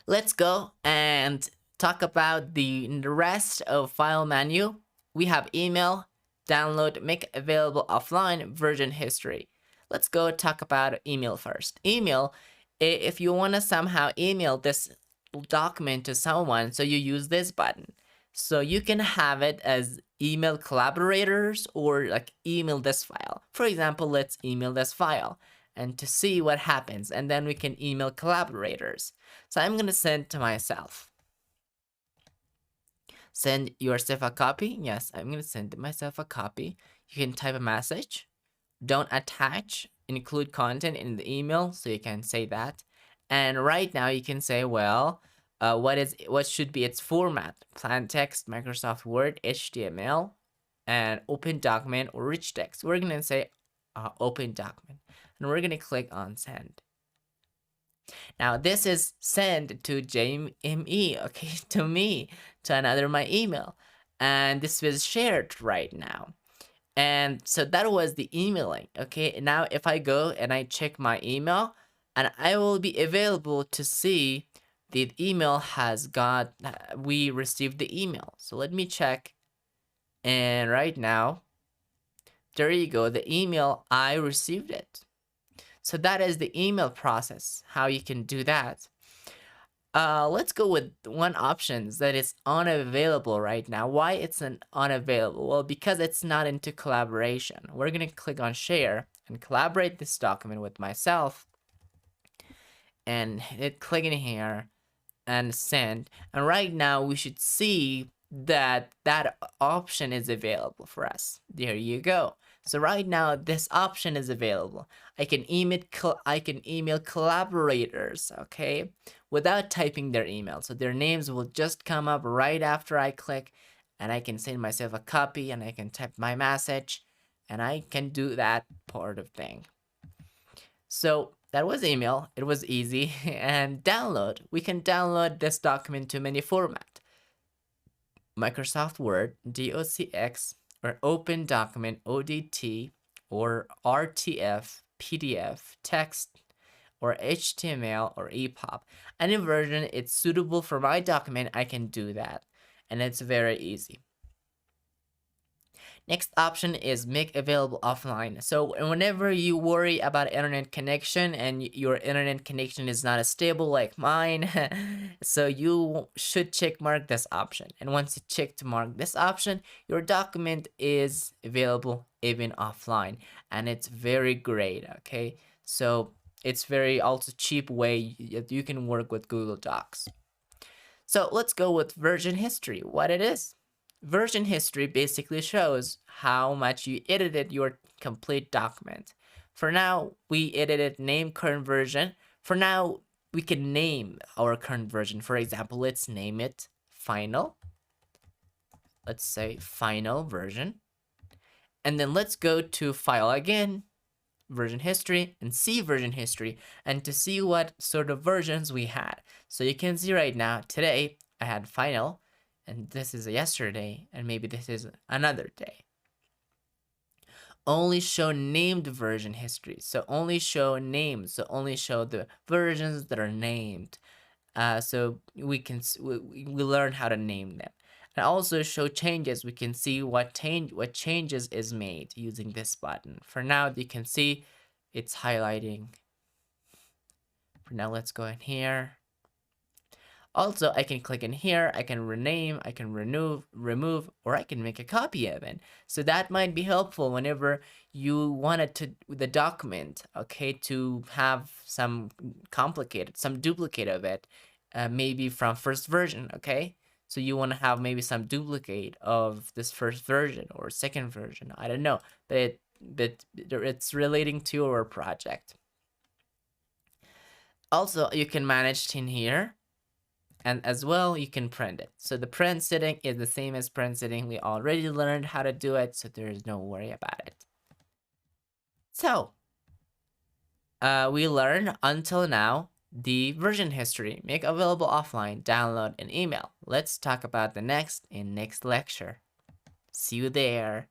Let's go and talk about the rest of file menu. We have email, download, make available offline, version history. Let's go talk about email first. Email, if you want to somehow email this document to someone, so you use this button. So you can have it as email collaborators or like email this file. For example, let's email this file and to see what happens, and then we can email collaborators. So I'm gonna send to myself. Send yourself a copy. Yes, I'm gonna send myself a copy. You can type a message. Don't attach, include content in the email, so you can say that. And right now you can say, well, what should be its format? Plain text, Microsoft Word, HTML, and open document or rich text. We're gonna say open document, and we're gonna click on send. Now this is send to JME, okay, to me, to another my email, and this was shared right now. And so that was the emailing, okay? Now if I go and I check my email, and I will be available to see the email has got, we received the email. So let me check, and right now, there you go, the email, I received it. So that is the email process, how you can do that. Let's go with one option that is unavailable right now. Why it's unavailable? Well, because it's not into collaboration. We're gonna click on share and collaborate this document with myself, and click in here and send. And right now we should see that that option is available for us. There you go. So right now this option is available. I can email collaborators, okay, without typing their email. So their names will just come up right after I click, and I can send myself a copy, and I can type my message, and I can do that part of thing. So that was email. It was easy. And download. We can download this document to many format. Microsoft Word, DOCX, or Open Document, ODT, or RTF, PDF, text, or HTML, or EPUB. Any version it's suitable for my document, I can do that. And it's very easy. Next option is make available offline. So whenever you worry about internet connection and your internet connection is not as stable like mine, so you should check mark this option. And once you check to mark this option, your document is available even offline, and it's very great, okay? So it's very also cheap way you can work with Google Docs. So let's go with version history, what it is. Version history basically shows how much you edited your complete document. For now, we edited name current version. For now, we can name our current version. For example, let's name it final. Let's say final version. And then let's go to file again, version history, and see version history, and to see what sort of versions we had. So you can see right now, today I had final, and this is yesterday, and maybe this is another day. Only show named version history. So only show names. So only show the versions that are named. So we learn how to name them. And also show changes. We can see what changes is made using this button. For now, you can see it's highlighting. For now, let's go in here. Also, I can click in here, I can rename, I can remove, or I can make a copy of it. So that might be helpful whenever you wanted the document, okay, to have some duplicate of it, maybe from first version, okay? So you want to have maybe some duplicate of this first version or second version, I don't know, but it's relating to your project. Also, you can manage in here. And as well, you can print it. So the print setting is the same as print setting. We already learned how to do it, so there is no worry about it. So we learned until now the version history, make available offline, download, and email. Let's talk about the next in next lecture. See you there.